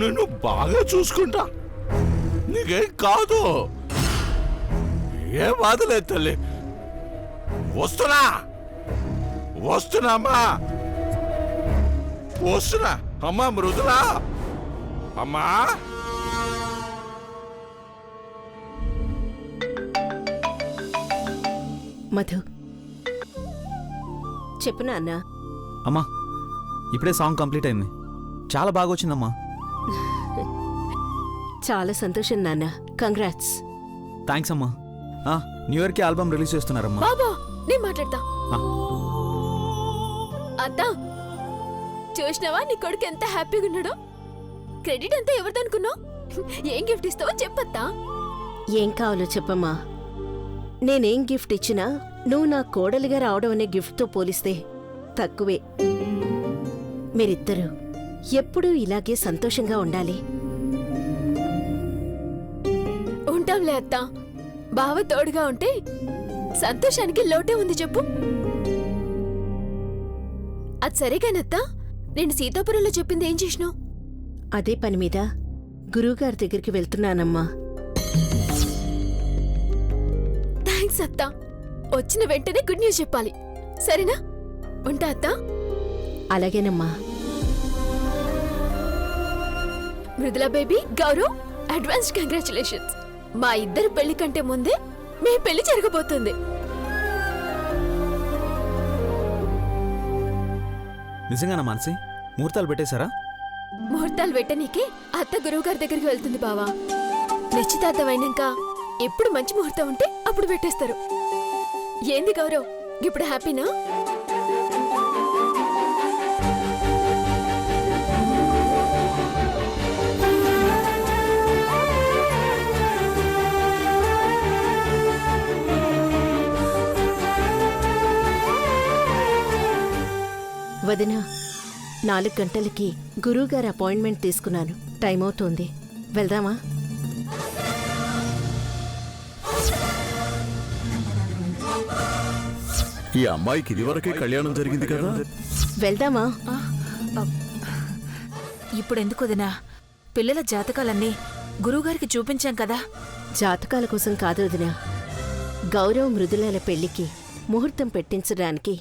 నిన్ను బాగా చూసుకుంటా, నీకేం కాదు, ఏ బాధ లేదు తల్లి. వస్తున్నా వస్తున్నామ్మా, వస్తున్నా. అమ్మా మృదులా, అమ్మా. మధు, చెప్పు నాన్న. అమ్మా ఇప్పుడే సాంగ్ కంప్లీట్ అయింది, చాలా బాగా వచ్చిందమ్మా. చాలా సంతోషం నాన్న, కంగ్రాట్స్. థ్యాంక్స్ అమ్మా. న్యూ ఇయర్కి ఆల్బమ్ రిలీజ్ చేస్తున్నారమ్మా. బాబా నేను మాట్లాడతా. ఆ. అత్త చూసినావా నీ కొడుకు ఎంత హ్యాపీగా ఉన్నాడో? క్రెడిట్ అంతా ఎవరిదనుకున్నావు? ఏం గిఫ్ట్ ఇస్తావో చెప్పత్తా. ఏం కావాలో చెప్పమ్మా. నేనేం గిఫ్ట్ ఇచ్చినా నువ్వు నా కోడలిగా రావడం అనే గిఫ్ట్తో పోలిస్తే తక్కువే. మీరిద్దరూ ఎప్పుడూ ఇలాగే సంతోషంగా ఉండాలి. ఉంటాంలే అత్త. బావ తోడుగా ఉంటే సంతోషానికి లోటే ఉంది చెప్పు. అది సరేగానత్తా, నేను సీతాపురంలో చెప్పింది ఏం చేసినావు? అదే పని మీద గురువుగారి దగ్గరికి వెళ్తున్నానమ్మా. థ్యాంక్స్ అత్తా. వచ్చిన వెంటనే గుడ్ న్యూస్ చెప్పాలి, సరేనా? ఉంటా అత్తా. అలాగేనమ్మా. మృదులా బేబీ, గౌరవ్, అడ్వాన్స్ కంగ్రాచులేషన్స్. మా ఇద్దరు పెళ్లి కంటే ముందే మీ పెళ్లి జరగబోతుంది. నిజంగానా మానసి? ముహూర్తాలు పెట్టేశారా? ముహూర్తాలు పెట్టనీకి అత్త గురువు గారి దగ్గరికి వెళ్తుంది బావా. నిశ్చితార్థం అయినాక ఎప్పుడు మంచి ముహూర్తం ఉంటే అప్పుడు పెట్టేస్తారు. ఏంది గౌరవ్, ఇప్పుడు హ్యాపీనా? వదినా, 4 గంటలకి గురువుగారి అపాయింట్మెంట్ తీసుకున్నాను. టైం అవుతోంది, వెళ్దామా? ఈ అమ్మాయికి ఇదివరకే కళ్యాణం జరిగింది కదా. వెళ్దామా? ఇప్పుడెందుకు వదినా? పిల్లల జాతకాలన్నీ గురువుగారికి చూపించాం కదా. జాతకాల కోసం కాదు వదినా, గౌరవ్ మృదులాల పెళ్లికి ముహూర్తం పెట్టించడానికి.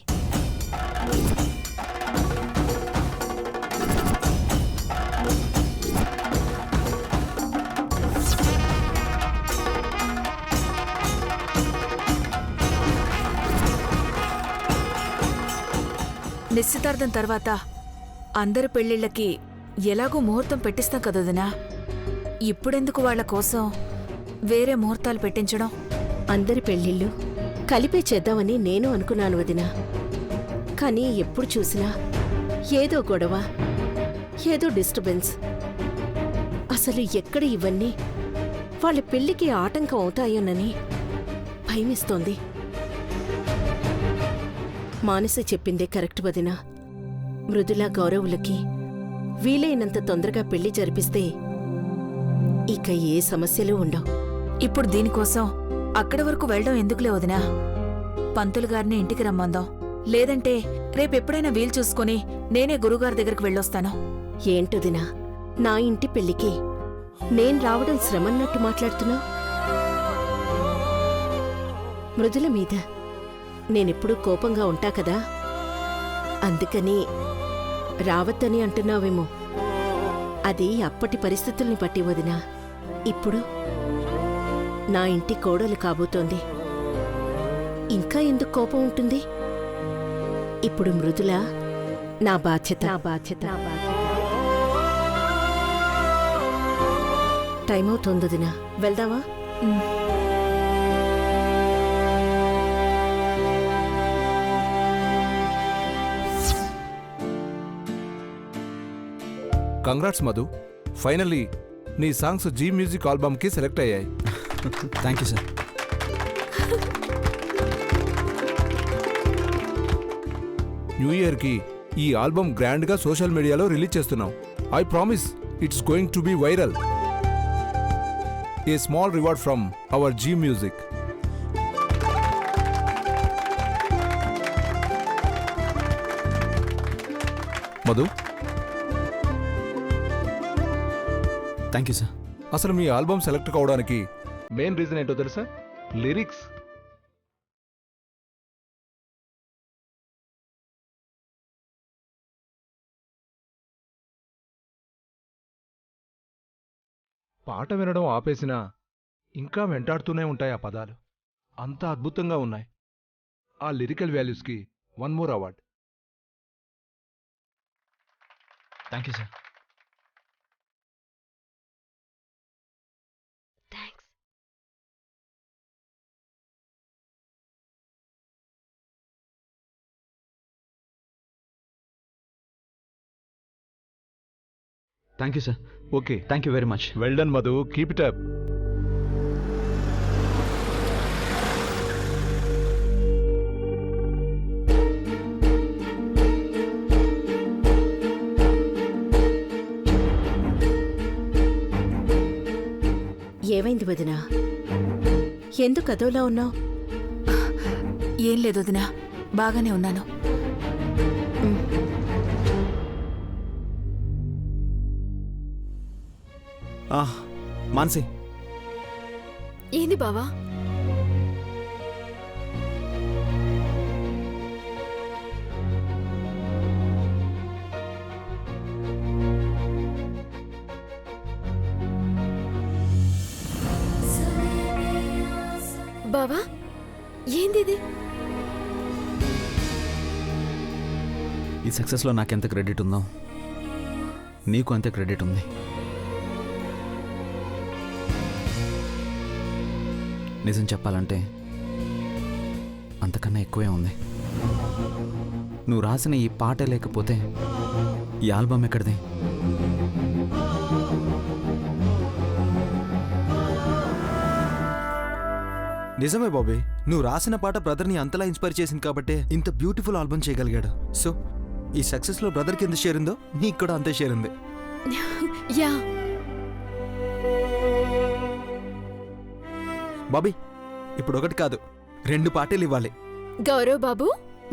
నిశ్చితార్థం తర్వాత అందరి పెళ్లిళ్ళకి ఎలాగో ముహూర్తం పెట్టిస్తాం కదొదినా. ఇప్పుడెందుకు వాళ్ళ కోసం వేరే ముహూర్తాలు పెట్టించడం? అందరి పెళ్లిళ్ళు కలిపే చేద్దామని నేను అనుకున్నాను వదినా. కానీ ఎప్పుడు చూసినా ఏదో గొడవ, ఏదో డిస్టర్బెన్స్. అసలు ఎక్కడ ఇవన్నీ వాళ్ళ పెళ్లికి ఆటంకం అవుతాయోనని భయమేస్తోంది. మానసి చెప్పిందే కరెక్ట్ వదినా. మృదులా గౌరవులకి వీలైనంత తొందరగా పెళ్లి జరిపిస్తే ఇక ఏ సమస్యలు ఉండవు. ఇప్పుడు దీనికోసం అక్కడి వరకు వెళ్ళడం ఎందుకులే వదినా? పంతులు గారిని ఇంటికి రమ్మందాం. లేదంటే రేపెప్పుడైనా వీలు చూసుకుని నేనే గురుగారి దగ్గరికి వెళ్ళొస్తాను. ఏంటొదినా, నా ఇంటి పెళ్లికి నేను రావడం శ్రమన్నట్టు మాట్లాడుతున్నా? మృదుల మీద నేనెప్పుడూ కోపంగా ఉంటా కదా, అందుకని రావద్దని అంటున్నావేమో. అది అప్పటి పరిస్థితుల్ని బట్టి వదినా. ఇప్పుడు నా ఇంటి కోడలు కాబోతోంది, ఇంకా ఎందుకు కోపం ఉంటుంది? ఇప్పుడు మృదుల నా బాధ్యత. టైం అవుతోంది వదినా, వెళ్దామా? కంగ్రాట్స్ మధు, ఫైనల్లీ నీ సాంగ్స్ జీ మ్యూజిక్ ఆల్బమ్కి సెలెక్ట్ అయ్యాయి. Thank you sir. న్యూ ఇయర్కి ఈ ఆల్బమ్ గ్రాండ్గా సోషల్ మీడియాలో రిలీజ్ చేస్తున్నాం. I promise it's going to be viral. A small reward from our Zee music. Madhu, thank you sir. అసలు మీ ఆల్బమ్ సెలెక్ట్ కావడానికి మెయిన్ రీజన్ ఏంటో తెలుసా? లిరిక్స్. పాట వినడం ఆపేసినా ఇంకా వెంటాడుతూనే ఉంటాయి ఆ పదాలు. అంత అద్భుతంగా ఉన్నాయి. ఆ లిరికల్ వాల్యూస్కి 1 more award. Thank you sir. Thank you sir. Okay, thank you very much. Well done Madhu, keep it up. ఏమైంది వదినా? ఎందుకు అదోలా ఉన్నావు? ఏం లేదు వదినా, బాగానే ఉన్నాను. మాన్సి, ఏంది బావా? బావా, ఏంది ఇది? ఈ సక్సెస్లో నాకెంత క్రెడిట్ ఉందో నీకు అంతే క్రెడిట్ ఉంది. నిజం చెప్పాలంటే అంతకన్నా ఎక్కువే ఉంది. నువ్వు రాసిన ఈ పాటే లేకపోతే ఈ ఆల్బమ్ ఎక్కడిది? నిజమే బాబీ, నువ్వు రాసిన పాట బ్రదర్ని అంతలా ఇన్స్పైర్ చేసింది కాబట్టే ఇంత బ్యూటిఫుల్ ఆల్బమ్ చేయగలిగాడు. సో ఈ సక్సెస్లో బ్రదర్కి ఎంత షేర్ ఉందో నీకు కూడా అంతే షేర్ ఉంది. యా బాబీ, ఇప్పుడు ఒకటి కాదు 2 పార్టీలు ఇవ్వాలి. గౌరవ్ బాబు,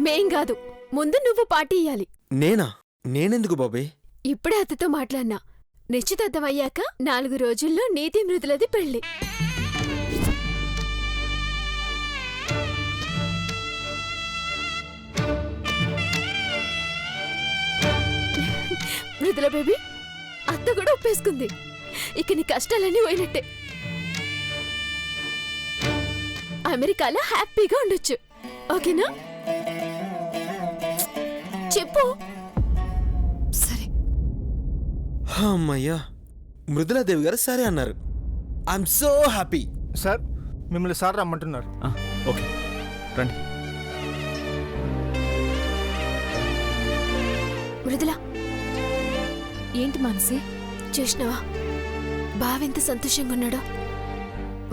మేం కాదు, ముందు నువ్వు పార్టీ ఇయ్యాలి. నేనా? నేనెందుకు బాబీ? ఇప్పుడే అతతో మాట్లాడినా. నిశ్చితార్థం అయ్యాక 4 రోజుల్లో నీతి మృదులది పెళ్లి. మృదుల బేబీ, అత్త కూడా ఒప్పేసుకుంది. ఇక నీ కష్టాలన్నీ పోయినట్టే. అమెరికాలో హ్యాపీగా ఉండొచ్చు. ఓకేనా? చెప్పు. సరే. అమ్మయ్యా, మృదులాదేవి గారు సరే అన్నారు. I'm so happy. సార్, మిమ్మల్ని సార్ రమ్మంటున్నారు. ఓకే, రండి. మృదుల, ఏంటి మానసి? చూసినావా బావెంత సంతోషంగా ఉన్నాడో?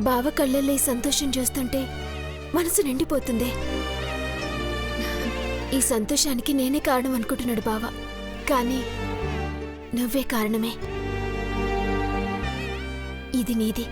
బావ కళ్ళల్లో ఈ సంతోషం చూస్తుంటే మనసు నిండిపోతుంది. ఈ సంతోషానికి నేనే కారణం అనుకుంటున్నాడు బావ, కానీ నువ్వే కారణమే. ఇది నీది.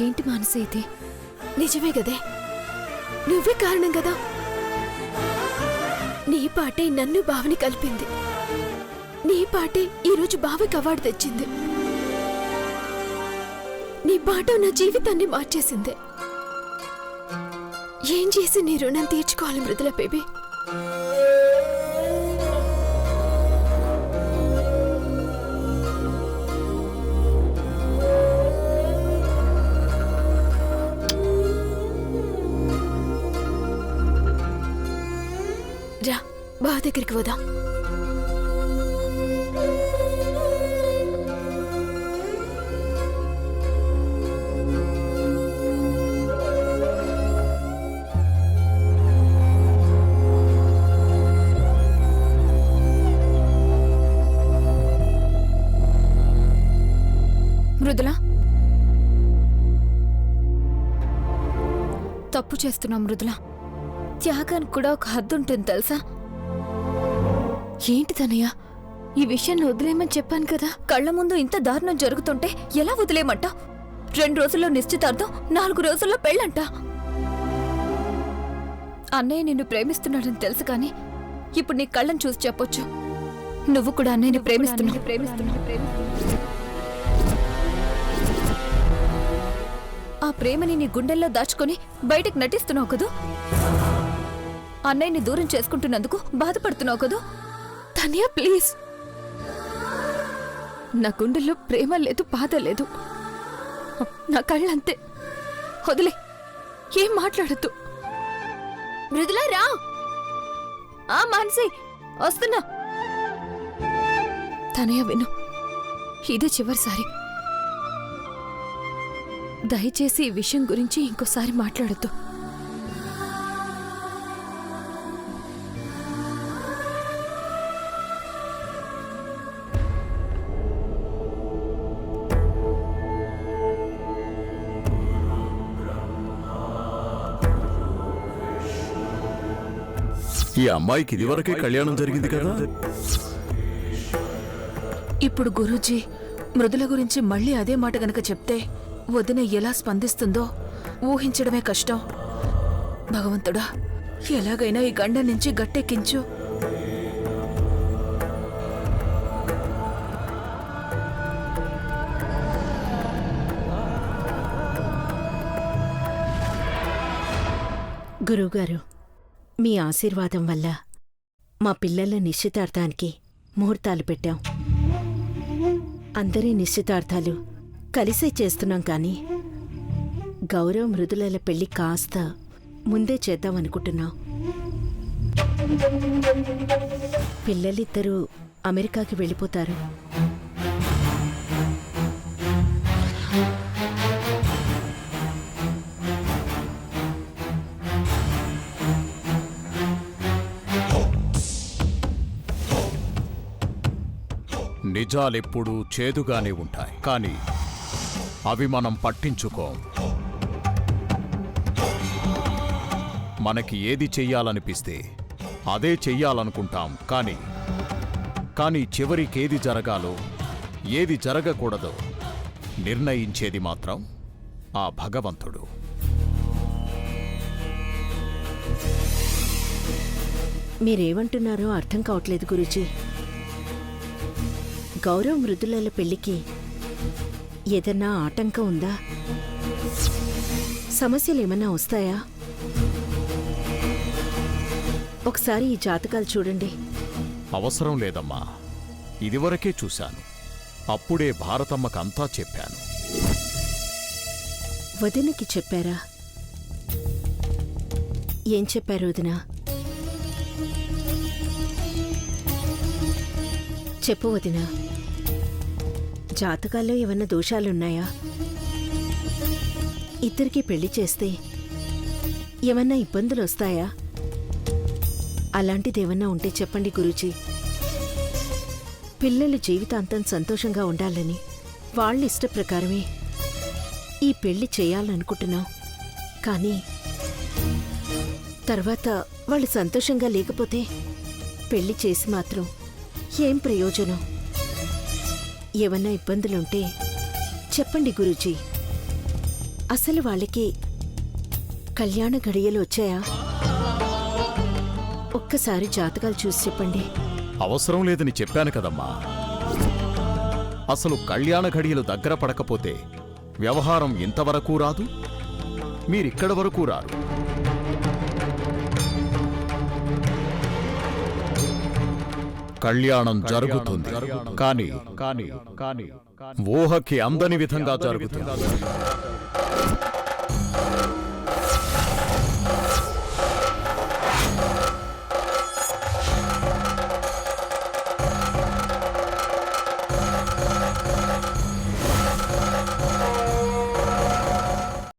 ఏంటి మానసి ఇది? నిజమే గదే, నువ్వే కారణం కదా. నీ పాటే నన్ను బావని కలిపింది. నీ పాటే ఈరోజు బావకి అవార్డు తెచ్చింది. నీ పాట నా జీవితాన్ని మార్చేసింది. ఏం చేసి నీ రుణం తీర్చుకోవాలి మృదుల బేబీ? రా, బావ దగ్గరికి పోదాం. మృదుల, తప్పు చేస్తున్నావు మృదుల. త్యాగానికి కూడా ఒక హద్దు ఉంటుంది తెలుసా? ఏంటి తనయ్య, ఈ విషయాన్ని వదిలేయమని చెప్పాను కదా. కళ్ళ ముందు ఇంత దారుణం జరుగుతుంటే ఎలా వదిలేయమంట? 2 రోజుల్లో నిశ్చితార్థం, 4 రోజుల్లో పెళ్ళంట. అన్నయ్య నిన్ను ప్రేమిస్తున్నాడని తెలుసు కానీ ఇప్పుడు నీ కళ్ళని చూసి చెప్పొచ్చు, నువ్వు కూడా అన్నయ్యని ప్రేమిస్తున్నావు. ఆ ప్రేమని నీ గుండెల్లో దాచుకొని బయటకు నటిస్తున్నావు కదూ. అన్నయ్యని దూరం చేసుకుంటున్నందుకు బాధపడుతున్నావు కదూ. తనియా ప్లీజ్, నా గుండెల్లో ప్రేమ లేదు, బాధ లేదు. నా కళ్ళంతే, వదిలే, ఏం మాట్లాడద్దు. మృదులా రా. ఆ మానసి వస్తున్నా. తనయ్య విను, ఇదే చివరిసారి. దయచేసి ఈ విషయం గురించి ఇంకోసారి మాట్లాడద్దు. ఈ అమ్మాయికి ఇదివరకే కళ్యాణం జరిగింది కదా. ఇప్పుడు గురూజీ మృదుల గురించి మళ్ళీ అదే మాట గనక చెప్తే వదిన ఎలా స్పందిస్తుందో ఊహించడమే కష్టం. భగవంతుడా, ఎలాగైనా ఈ గండ నుంచి గట్టెక్కించు. గురువుగారు, మీ ఆశీర్వాదం వల్ల మా పిల్లల నిశ్చితార్థానికి ముహూర్తాలు పెట్టాం. అందరి నిశ్చితార్థాలు కలిసే చేస్తున్నాం కానీ గౌరవ్ మృదులల పెళ్లి కాస్త ముందే చేద్దామనుకుంటున్నాం. పిల్లలిద్దరూ అమెరికాకి వెళ్ళిపోతారు. నిజాలెప్పుడూ చేదుగానే ఉంటాయి, కానీ అవి మనం పట్టించుకోం. మనకి ఏది చెయ్యాలనిపిస్తే అదే చెయ్యాలనుకుంటాం. కానీ చివరికేది జరగాలో ఏది జరగకూడదో నిర్ణయించేది మాత్రం ఆ భగవంతుడు. మీరేమంటున్నారో అర్థం కావట్లేదు గురూజీ. గౌరవ్ మృదులల పెళ్లికి ఏదన్నా ఆటంకం ఉందా? సమస్యలేమన్నా వస్తాయా? ఒకసారి ఈ జాతకాలు చూడండి. అవసరం లేదమ్మా, ఇదివరకే చూశాను. అప్పుడే భారతమ్మకంతా చెప్పాను. వదినకి చెప్పారా? ఏం చెప్పారు వదినా? చెప్పు వదినా, జాతకాల్లో ఏమన్నా దోషాలున్నాయా? ఇద్దరికీ పెళ్లి చేస్తే ఏమన్నా ఇబ్బందులు వస్తాయా? అలాంటిదేమన్నా ఉంటే చెప్పండి గురూజీ. పిల్లలు జీవితాంతం సంతోషంగా ఉండాలని వాళ్ళ ఇష్ట ప్రకారమే ఈ పెళ్లి చేయాలనుకుంటున్నాం. కానీ తర్వాత వాళ్ళు సంతోషంగా లేకపోతే పెళ్లి చేసి మాత్రం ఏం ప్రయోజనం? ఏమన్నా ఇబ్బందులుంటే చెప్పండి గురూజీ. అసలు వాళ్ళకి కళ్యాణ గడియలు వచ్చాయా? ఒక్కసారి జాతకాలు చూసి చెప్పండి. అవసరం లేదని చెప్పాను కదమ్మా. అసలు కళ్యాణ ఘడియలు దగ్గర పడకపోతే వ్యవహారం ఇంతవరకు రాదు, మీరిక్కడి వరకు రారు. కళ్యాణం జరుగుతుంది, కానీ ఊహకి అందని విధంగా జరుగుతుంది.